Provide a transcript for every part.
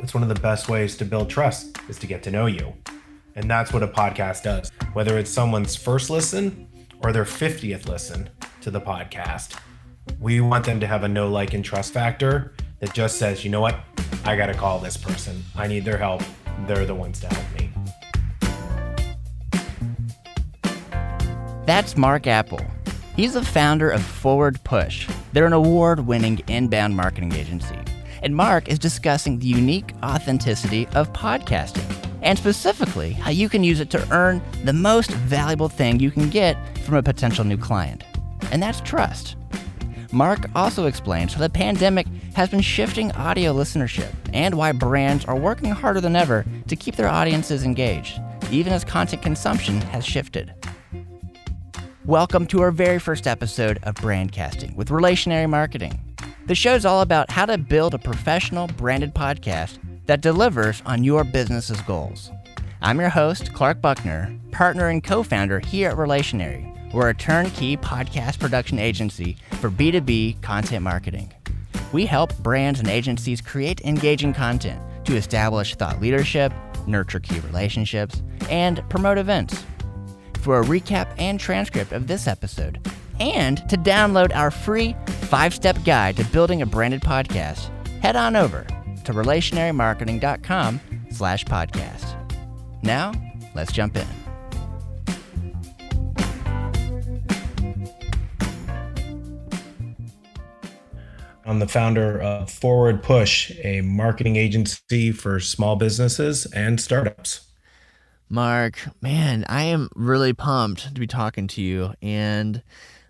It's one of the best ways to build trust is to get to know you. And that's what a podcast does. Whether it's someone's first listen or their 50th listen to the podcast, we want them to have a know, like, and trust factor that just says, you know what? I got to call this person. I need their help. They're the ones to help me. That's Mark Apple. He's the founder of Forward Push. They're an award-winning inbound marketing agency. And Mark is discussing the unique authenticity of podcasting, and specifically how you can use it to earn the most valuable thing you can get from a potential new client. And that's trust. Mark also explains how the pandemic has been shifting audio listenership and why brands are working harder than ever to keep their audiences engaged, even as content consumption has shifted. Welcome to our very first episode of Brandcasting with Relationary Marketing. The show's all about how to build a professional branded podcast that delivers on your business's goals. I'm your host, Clark Buckner, partner and co-founder here at Relationary. We're a turnkey podcast production agency for B2B content marketing. We help brands and agencies create engaging content to establish thought leadership, nurture key relationships, and promote events. For a recap and transcript of this episode, and to download our free 5-step guide to building a branded podcast, head on over to relationarymarketing.com/podcast. Now, let's jump in. I'm the founder of Forward Push, a marketing agency for small businesses and startups. Mark, man, I am really pumped to be talking to you, and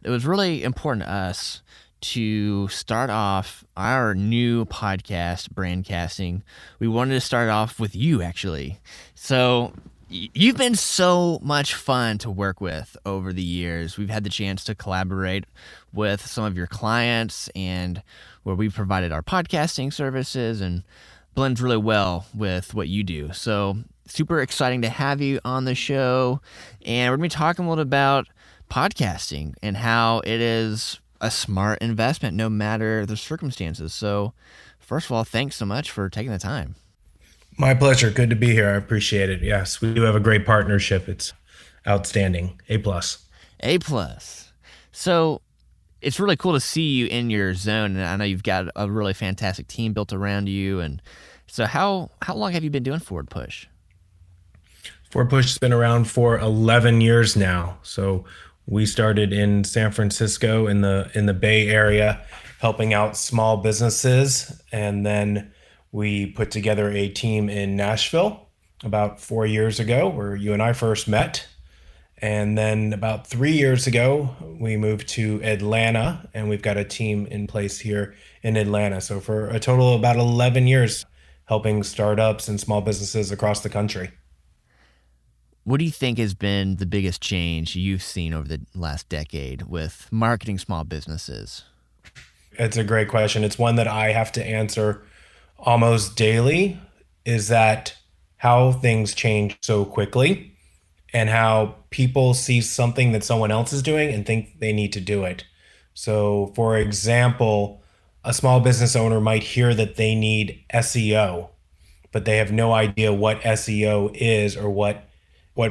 it was really important to us to start off our new podcast, Brandcasting. We wanted to start off with you, actually. So you've been so much fun to work with over the years. We've had the chance to collaborate with some of your clients, and where we've provided our podcasting services, and blends really well with what you do. So super exciting to have you on the show. And we're going to be talking a little about podcasting and how it is a smart investment no matter the circumstances. So first of all, thanks so much for taking the time. My pleasure. Good to be here. I appreciate it. Yes, we do have a great partnership. It's outstanding. A+. A+. So it's really cool to see you in your zone. And I know you've got a really fantastic team built around you. And so how long have you been doing Forward Push? Forward Push has been around for 11 years now. So we started in San Francisco in the Bay Area, helping out small businesses. And then we put together a team in Nashville about 4 years ago, where you and I first met. And then about 3 years ago, we moved to Atlanta, and we've got a team in place here in Atlanta. So for a total of about 11 years, helping startups and small businesses across the country. What do you think has been the biggest change you've seen over the last decade with marketing small businesses? It's a great question. It's one that I have to answer almost daily, is that how things change so quickly and how people see something that someone else is doing and think they need to do it. So for example, a small business owner might hear that they need SEO, but they have no idea what SEO is or what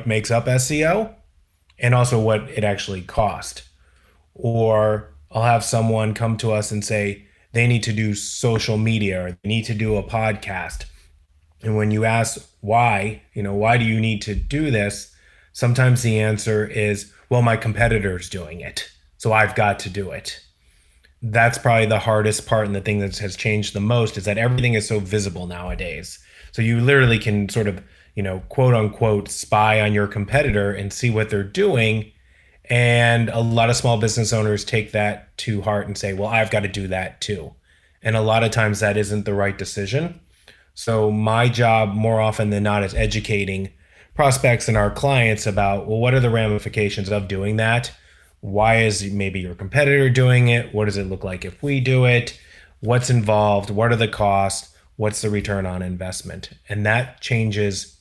makes up SEO, and also what it actually cost. Or I'll have someone come to us and say they need to do social media or they need to do a podcast. And when you ask why do you need to do this? Sometimes the answer is, well, my competitor's doing it, so I've got to do it. That's probably the hardest part, and the thing that has changed the most is that everything is so visible nowadays. So you literally can sort of, quote unquote, spy on your competitor and see what they're doing. And a lot of small business owners take that to heart and say, well, I've got to do that too. And a lot of times that isn't the right decision. So my job more often than not is educating prospects and our clients about, well, what are the ramifications of doing that? Why is maybe your competitor doing it? What does it look like if we do it? What's involved? What are the costs? What's the return on investment? And that changes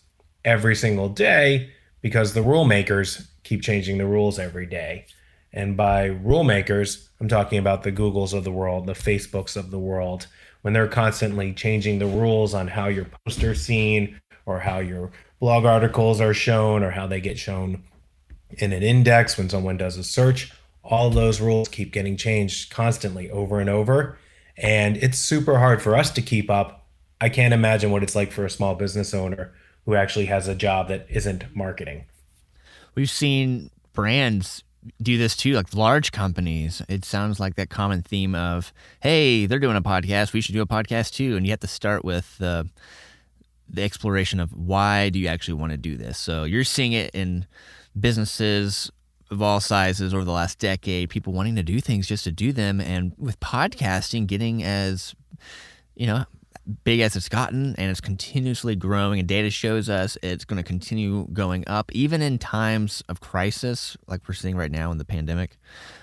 every single day because the rule makers keep changing the rules every day. And by rule makers, I'm talking about the Googles of the world, the Facebooks of the world, when they're constantly changing the rules on how your posts are seen or how your blog articles are shown or how they get shown in an index when someone does a search. All those rules keep getting changed constantly over and over. And it's super hard for us to keep up. I can't imagine what it's like for a small business owner who actually has a job that isn't marketing. We've seen brands do this too, like large companies. It sounds like that common theme of, hey, they're doing a podcast, we should do a podcast too. And you have to start with the exploration of why do you actually want to do this? So you're seeing it in businesses of all sizes over the last decade, people wanting to do things just to do them. And with podcasting getting as, big as it's gotten, and it's continuously growing, and data shows us it's going to continue going up, even in times of crisis, like we're seeing right now in the pandemic.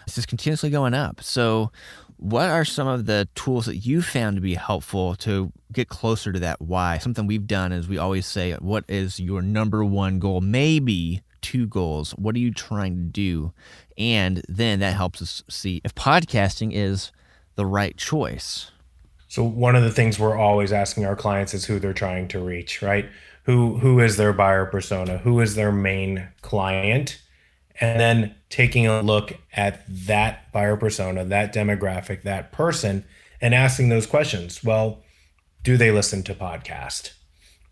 It's just continuously going up. So what are some of the tools that you found to be helpful to get closer to that why? Something we've done is we always say, what is your number one goal? Maybe 2 goals. What are you trying to do? And then that helps us see if podcasting is the right choice. So one of the things we're always asking our clients is who they're trying to reach, right? Who is their buyer persona? Who is their main client? And then taking a look at that buyer persona, that demographic, that person, and asking those questions. Well, do they listen to podcast?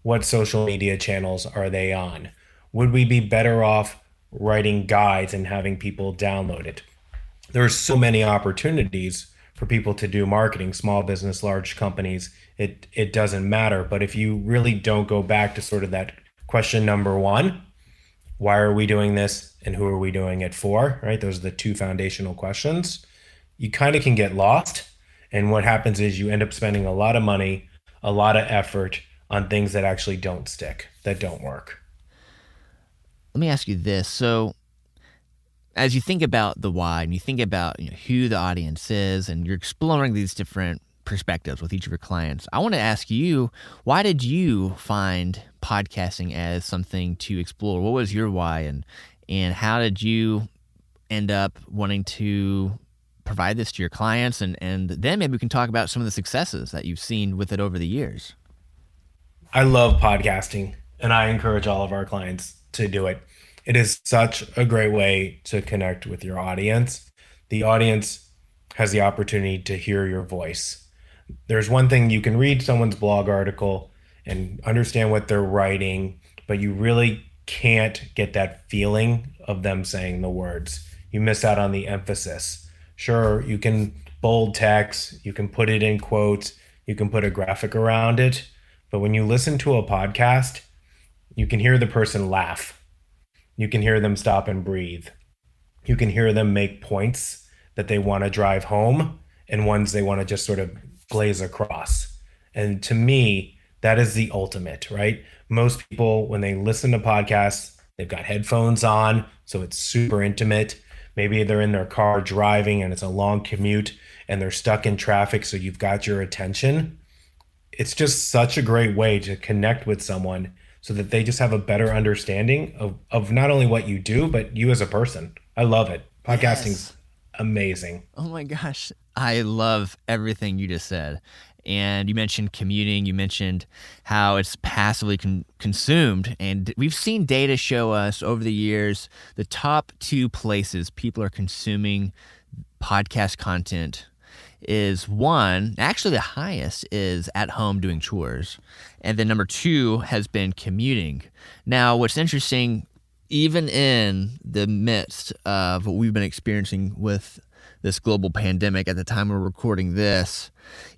What social media channels are they on? Would we be better off writing guides and having people download it? There are so many opportunities for people to do marketing, small business, large companies, it doesn't matter. But if you really don't go back to sort of that question number 1, why are we doing this and who are we doing it for, right? Those are the 2 foundational questions. You kind of can get lost. And what happens is you end up spending a lot of money, a lot of effort on things that actually don't stick, that don't work. Let me ask you this. So as you think about the why and you think about who the audience is and you're exploring these different perspectives with each of your clients, I want to ask you, why did you find podcasting as something to explore? What was your why, and how did you end up wanting to provide this to your clients? And then maybe we can talk about some of the successes that you've seen with it over the years. I love podcasting, and I encourage all of our clients to do it. It is such a great way to connect with your audience. The audience has the opportunity to hear your voice. There's one thing, you can read someone's blog article and understand what they're writing, but you really can't get that feeling of them saying the words. You miss out on the emphasis. Sure, you can bold text, you can put it in quotes, you can put a graphic around it, but when you listen to a podcast, you can hear the person laugh. You can hear them stop and breathe. You can hear them make points that they want to drive home and ones they want to just sort of glaze across. And to me, that is the ultimate, right? Most people, when they listen to podcasts, they've got headphones on, so it's super intimate. Maybe they're in their car driving and it's a long commute and they're stuck in traffic, so you've got your attention. It's just such a great way to connect with someone so that they just have a better understanding of not only what you do, but you as a person. I love it. Podcasting's amazing. Oh my gosh. I love everything you just said. And you mentioned commuting. You mentioned how it's passively consumed. And we've seen data show us over the years the top 2 places people are consuming podcast content is 1, actually the highest is at home doing chores. And then number 2 has been commuting. Now, what's interesting, even in the midst of what we've been experiencing with this global pandemic at the time we're recording this,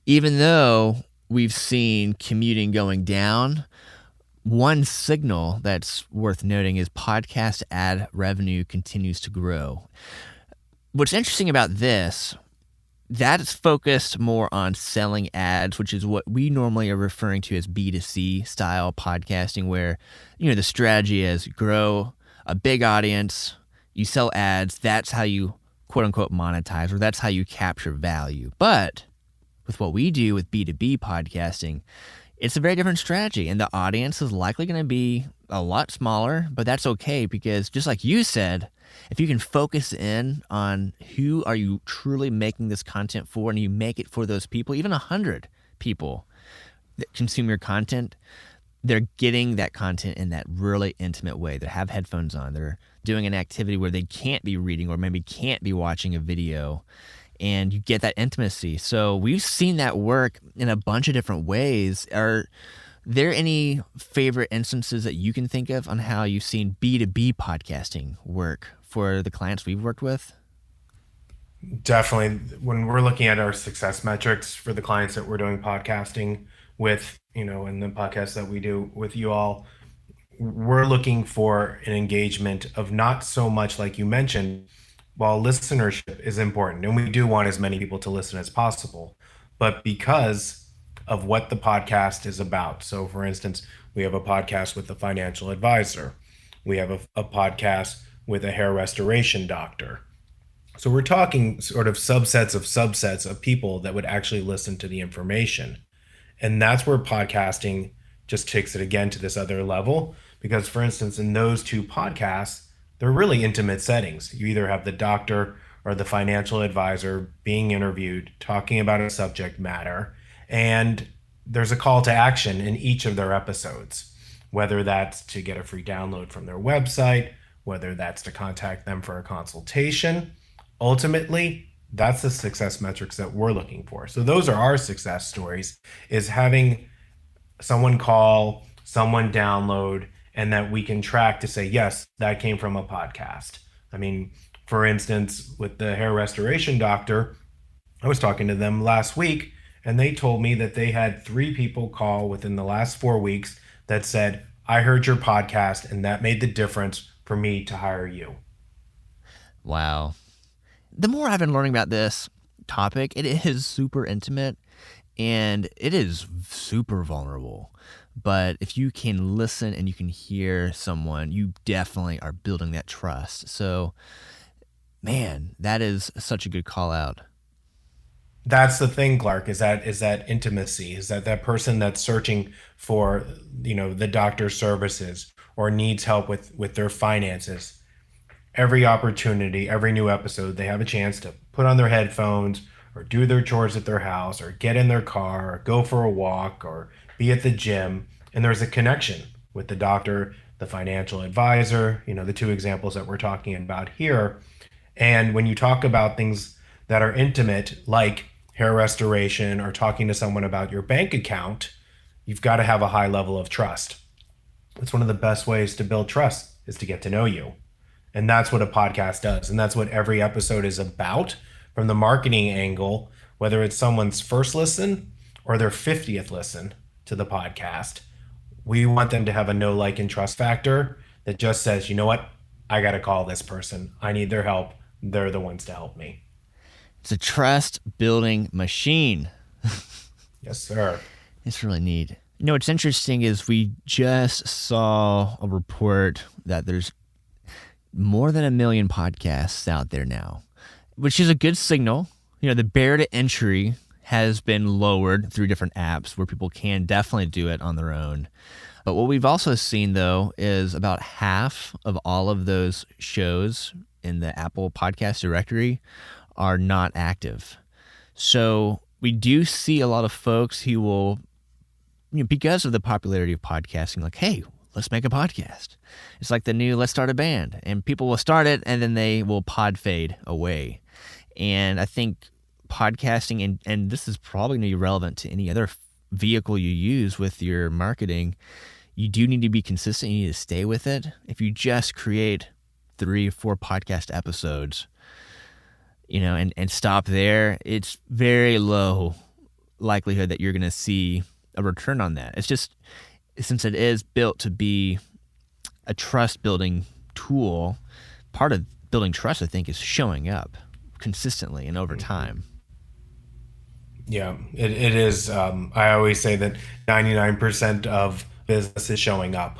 even though we've seen commuting going down, one signal that's worth noting is podcast ad revenue continues to grow. What's interesting about this, that is focused more on selling ads, which is what we normally are referring to as B2C style podcasting, where, the strategy is grow a big audience, you sell ads, that's how you quote unquote monetize, or that's how you capture value. But with what we do with B2B podcasting, it's a very different strategy, and the audience is likely going to be a lot smaller, but that's okay because just like you said, if you can focus in on who are you truly making this content for, and you make it for those people, even 100 people that consume your content, they're getting that content in that really intimate way. They have headphones on. They're doing an activity where they can't be reading or maybe can't be watching a video, and you get that intimacy. So we've seen that work in a bunch of different ways. Are there any favorite instances that you can think of on how you've seen B2B podcasting work for the clients we've worked with? Definitely. When we're looking at our success metrics for the clients that we're doing podcasting with, and the podcasts that we do with you all, we're looking for an engagement of not so much like you mentioned. While listenership is important, and we do want as many people to listen as possible, but because of what the podcast is about. So for instance, we have a podcast with a financial advisor. We have a podcast with a hair restoration doctor. So we're talking sort of subsets of people that would actually listen to the information. And that's where podcasting just takes it again to this other level. Because for instance, in those two podcasts, they're really intimate settings. You either have the doctor or the financial advisor being interviewed, talking about a subject matter, and there's a call to action in each of their episodes, whether that's to get a free download from their website, whether that's to contact them for a consultation. Ultimately, that's the success metrics that we're looking for. So those are our success stories, is having someone call, someone download, and that we can track to say, yes, that came from a podcast. I mean, for instance, with the hair restoration doctor, I was talking to them last week, and they told me that they had 3 people call within the last 4 weeks that said, I heard your podcast, and that made the difference for me to hire you. Wow. The more I've been learning about this topic, it is super intimate and it is super vulnerable. But if you can listen and you can hear someone, you definitely are building that trust. So, man, that is such a good call out. That's the thing, Clark, is that intimacy, is that person that's searching for, the doctor's services or needs help with their finances. Every opportunity, every new episode, they have a chance to put on their headphones or do their chores at their house or get in their car or go for a walk or be at the gym. And there's a connection with the doctor, the financial advisor, the 2 examples that we're talking about here. And when you talk about things that are intimate, like hair restoration or talking to someone about your bank account, you've got to have a high level of trust. It's one of the best ways to build trust, is to get to know you. And that's what a podcast does. And that's what every episode is about from the marketing angle, whether it's someone's first listen or their 50th listen to the podcast. We want them to have a know, like, and trust factor that just says, you know what? I got to call this person. I need their help. They're the ones to help me. It's a trust building machine. Yes, sir. It's really neat. What's interesting is we just saw a report that there's more than 1 million podcasts out there now, which is a good signal. The barrier to entry has been lowered through different apps where people can definitely do it on their own. But what we've also seen, though, is about half of all of those shows in the Apple Podcast directory are not active. So we do see a lot of folks who will, because of the popularity of podcasting, like, hey, let's make a podcast. It's like the new let's start a band, and people will start it and then they will pod fade away. And I think podcasting, and this is probably going to be relevant to any other vehicle you use with your marketing, you do need to be consistent. You need to stay with it. If you just create 3 or 4 podcast episodes, and stop there, it's very low likelihood that you're going to see a return on that. It's just, since it is built to be a trust building tool, part of building trust, I think, is showing up consistently and over time. Yeah, it is. I always say that 99% of business is showing up,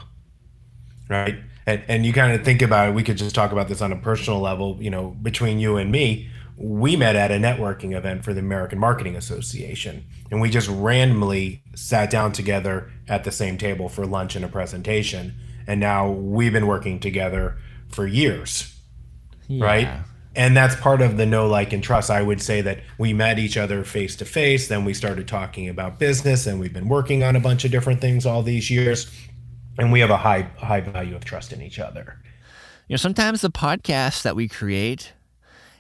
right? And you kind of think about it, we could just talk about this on a personal level, between you and me. We met at a networking event for the American Marketing Association, and we just randomly sat down together at the same table for lunch and a presentation. And now we've been working together for years. right? Yeah. And that's part of the know, like, and trust. I would say that we met each other face to face, then we started talking about business, and we've been working on a bunch of different things all these years, and we have a high value of trust in each other. Sometimes the podcasts that we create,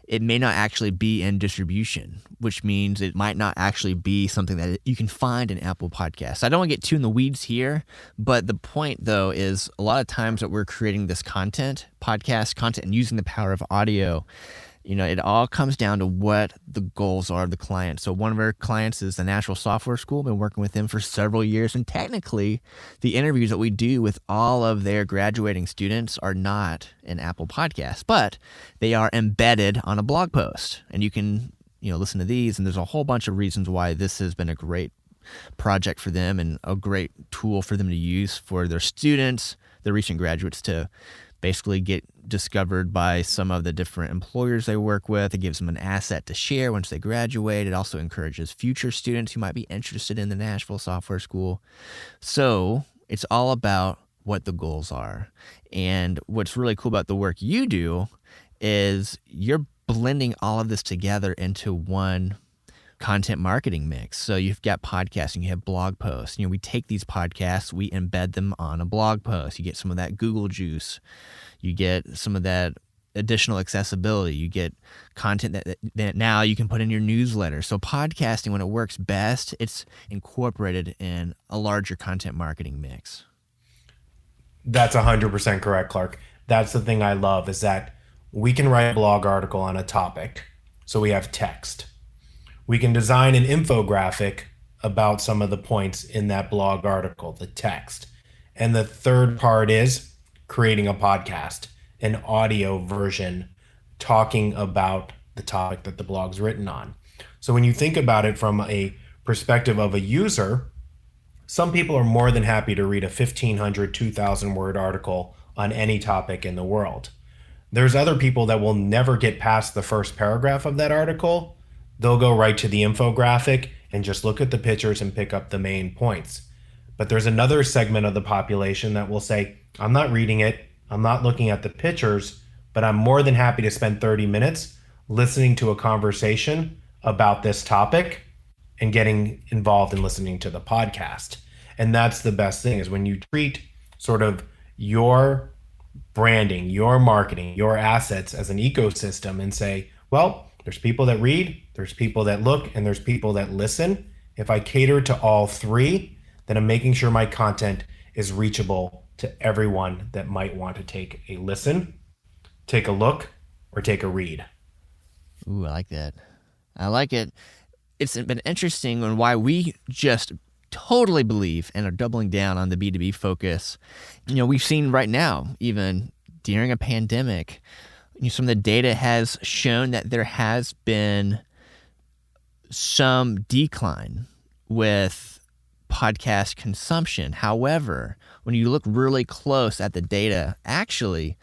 it may not actually be in distribution, which means it might not actually be something that you can find in Apple Podcasts. I don't want to get too in the weeds here, but the point, though, is a lot of times that we're creating this podcast content, and using the power of audio, it all comes down to what the goals are of the client. So one of our clients is the Nashville Software School. Been working with them for several years, and technically the interviews that we do with all of their graduating students are not in Apple Podcasts, but they are embedded on a blog post, and you can listen to these. And there's a whole bunch of reasons why this has been a great project for them and a great tool for them to use for their students, their recent graduates, to basically get discovered by some of the different employers they work with. It gives them an asset to share once they graduate. It also encourages future students who might be interested in the Nashville Software School. So it's all about what the goals are. And what's really cool about the work you do is you're blending all of this together into one content marketing mix. So you've got podcasting, you have blog posts. We take these podcasts, we embed them on a blog post. You get some of that Google juice. You get some of that additional accessibility. You get content that now you can put in your newsletter. So podcasting, when it works best, it's incorporated in a larger content marketing mix. That's 100% correct, Clark. That's the thing I love, is that we can write a blog article on a topic. So we have text. We can design an infographic about some of the points in that blog article, the text. And the third part is creating a podcast, an audio version talking about the topic that the blog's written on. So when you think about it from a perspective of a user, some people are more than happy to read a 1,500, 2,000 word article on any topic in the world. There's other people that will never get past the first paragraph of that article. They'll go right to the infographic and just look at the pictures and pick up the main points. But there's another segment of the population that will say, I'm not reading it, I'm not looking at the pictures, but I'm more than happy to spend 30 minutes listening to a conversation about this topic and getting involved in listening to the podcast. And that's the best thing, is when you treat sort of your branding, your marketing, your assets as an ecosystem and say, well, there's people that read, there's people that look, and there's people that listen. If I cater to all three, then I'm making sure my content is reachable to everyone that might want to take a listen, take a look, or take a read. Ooh, I like that. I like it. It's been interesting on why we just totally believe and are doubling down on the B2B focus. We've seen right now, even during a pandemic, some of the data has shown that there has been some decline with podcast consumption. However, when you look really close at the data, actually,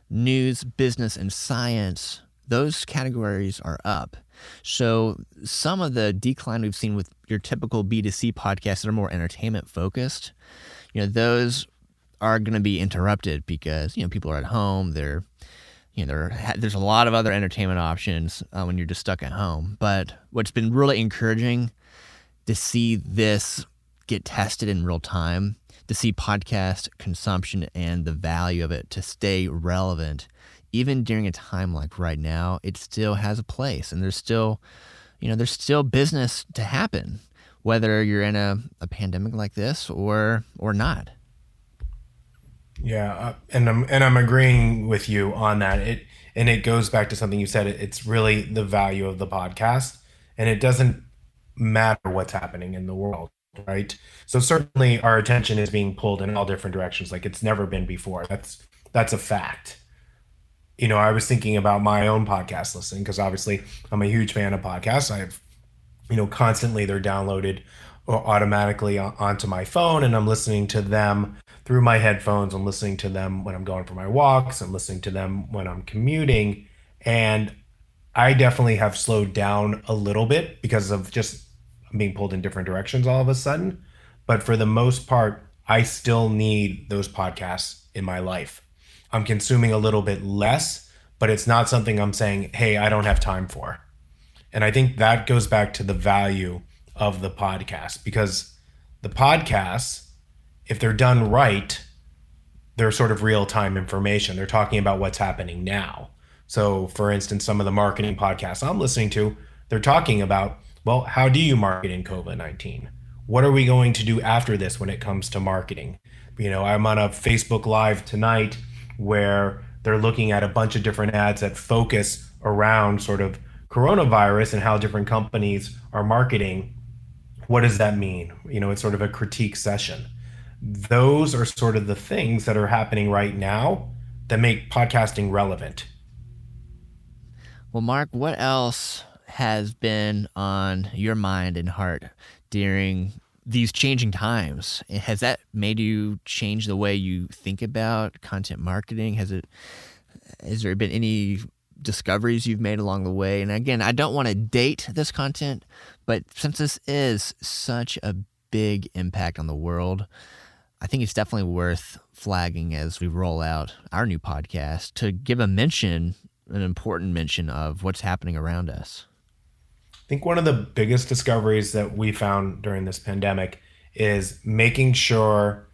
news, business, and science, those categories are up. So some of the decline we've seen with your typical B2C podcasts that are more entertainment focused, those are going to be interrupted because, people are at home, there's a lot of other entertainment options when you're just stuck at home. But what's been really encouraging to see this get tested in real time, to see podcast consumption and the value of it to stay relevant, even during a time like right now, it still has a place. And there's still business to happen, whether you're in a pandemic like this or not. Yeah, and I'm agreeing with you on that. It goes back to something you said. It's really the value of the podcast, and it doesn't matter what's happening in the world, right? So certainly our attention is being pulled in all different directions, like it's never been before. That's a fact. I was thinking about my own podcast listening, because obviously I'm a huge fan of podcasts. I have, constantly they're downloaded automatically onto my phone, and I'm listening to them through my headphones. I'm listening to them when I'm going for my walks. I'm listening to them when I'm commuting. And I definitely have slowed down a little bit because of just being pulled in different directions all of a sudden. But for the most part, I still need those podcasts in my life. I'm consuming a little bit less, but it's not something I'm saying, hey, I don't have time for. And I think that goes back to the value of the podcast, because the podcasts, if they're done right, they're sort of real-time information. They're talking about what's happening now. So for instance, some of the marketing podcasts I'm listening to, they're talking about, well, how do you market in COVID-19? What are we going to do after this when it comes to marketing? I'm on a Facebook Live tonight where they're looking at a bunch of different ads that focus around sort of coronavirus and how different companies are marketing. What does that mean? It's sort of a critique session. Those are sort of the things that are happening right now that make podcasting relevant. Well, Mark, what else has been on your mind and heart during these changing times? Has that made you change the way you think about content marketing? Has there been any discoveries you've made along the way? And again, I don't want to date this content, but since this is such a big impact on the world, I think it's definitely worth flagging as we roll out our new podcast to give an important mention of what's happening around us. I think one of the biggest discoveries that we found during this pandemic is making sure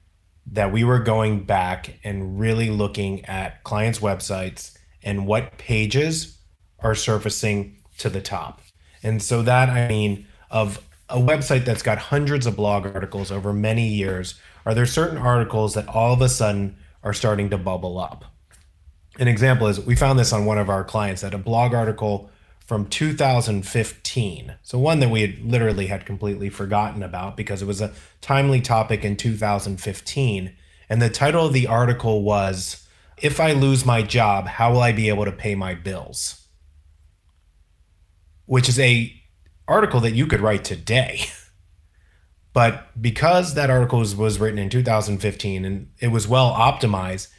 that we were going back and really looking at clients' websites and what pages are surfacing to the top. And so that, I mean, of a website that's got hundreds of blog articles over many years, are there certain articles that all of a sudden are starting to bubble up? An example is, we found this on one of our clients, that a blog article from 2015, so one that we had completely forgotten about because it was a timely topic in 2015, and the title of the article was, "If I lose my job, how will I be able to pay my bills?" Which is a article that you could write today. But because that article was written in 2015 and it was well optimized,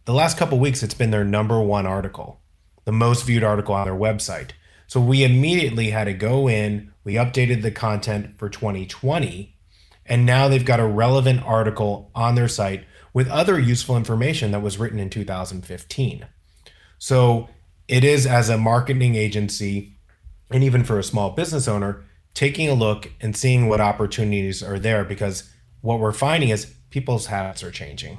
the last couple of weeks it's been their number one article, the most viewed article on their website. So we immediately had to go in, we updated the content for 2020, and now they've got a relevant article on their site with other useful information that was written in 2015. So it is, as a marketing agency, and even for a small business owner, taking a look and seeing what opportunities are there, because what we're finding is people's habits are changing.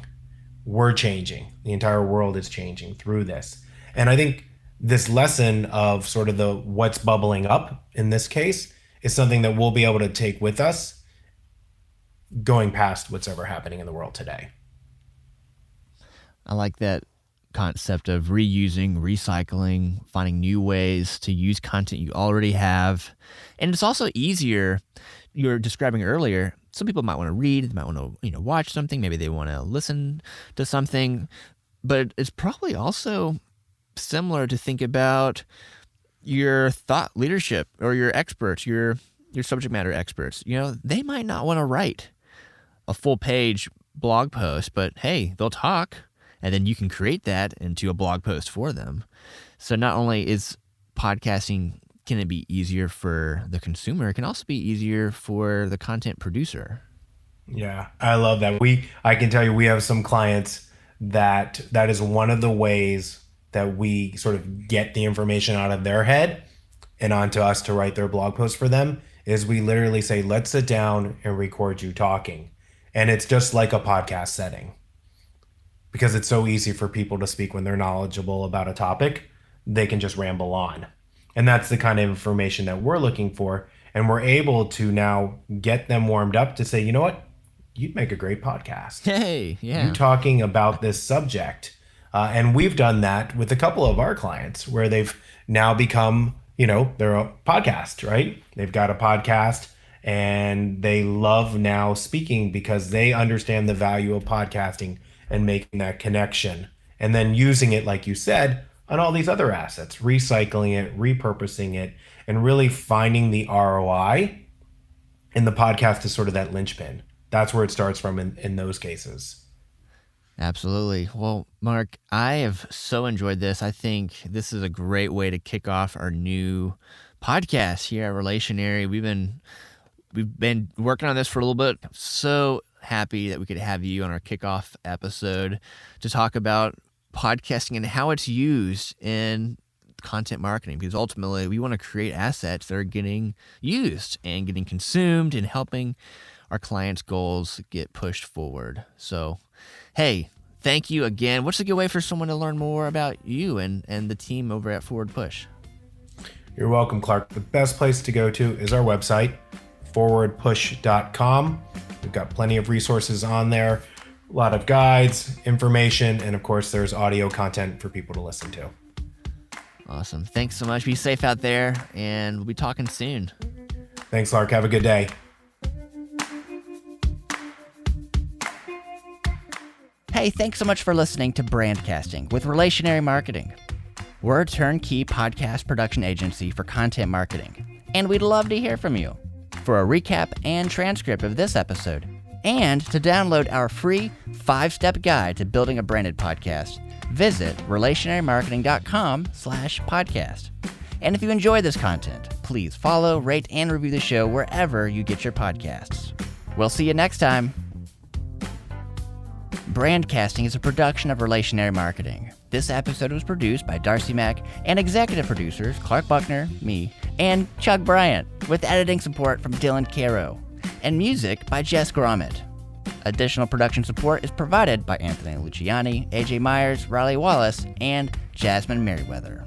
We're changing. The entire world is changing through this. And I think this lesson of sort of the what's bubbling up in this case is something that we'll be able to take with us going past what's ever happening in the world today. I like that concept of reusing, recycling, finding new ways to use content you already have. And it's also easier. You were describing earlier, some people might want to read, they might want to watch something, maybe they want to listen to something, but it's probably also similar to think about your thought leadership or your experts, your subject matter experts. They might not want to write a full page blog post, but hey, they'll talk, and then you can create that into a blog post for them. So not only is podcasting, can it be easier for the consumer, it can also be easier for the content producer. Yeah, I love that. I can tell you, we have some clients that is one of the ways that we sort of get the information out of their head and onto us to write their blog post for them, is we literally say, let's sit down and record you talking. And it's just like a podcast setting, because it's so easy for people to speak when they're knowledgeable about a topic. They can just ramble on. And that's the kind of information that we're looking for. And we're able to now get them warmed up to say, you know what? You'd make a great podcast. Hey, yeah. You talking about this subject. And we've done that with a couple of our clients where they've now become, they're a podcast, right? They've got a podcast and they love now speaking because they understand the value of podcasting and making that connection. And then using it, like you said, on all these other assets, recycling it, repurposing it, and really finding the ROI. And the podcast is sort of that linchpin. That's where it starts from in those cases. Absolutely. Well, Mark, I have so enjoyed this. I think this is a great way to kick off our new podcast here at Relationary. We've been working on this for a little bit. I'm so happy that we could have you on our kickoff episode to talk about podcasting and how it's used in content marketing, because ultimately we want to create assets that are getting used and getting consumed and helping our clients' goals get pushed forward. So, hey, thank you again. What's a good way for someone to learn more about you and the team over at Forward Push? You're welcome, Clark. The best place to go to is our website, forwardpush.com. We've got plenty of resources on there, a lot of guides, information, and of course, there's audio content for people to listen to. Awesome. Thanks so much. Be safe out there, and we'll be talking soon. Thanks, Clark. Have a good day. Hey, thanks so much for listening to Brandcasting with Relationary Marketing. We're a turnkey podcast production agency for content marketing, and we'd love to hear from you. For a recap and transcript of this episode, and to download our free 5-step guide to building a branded podcast, visit relationarymarketing.com/podcast. And if you enjoy this content, please follow, rate, and review the show wherever you get your podcasts. We'll see you next time. Brandcasting is a production of Relationary Marketing. This episode was produced by Darcy Mack and executive producers Clark Buckner, me, and Chuck Bryant, with editing support from Dylan Caro, and music by Jess Gromit. Additional production support is provided by Anthony Luciani, AJ Myers, Riley Wallace, and Jasmine Merriweather.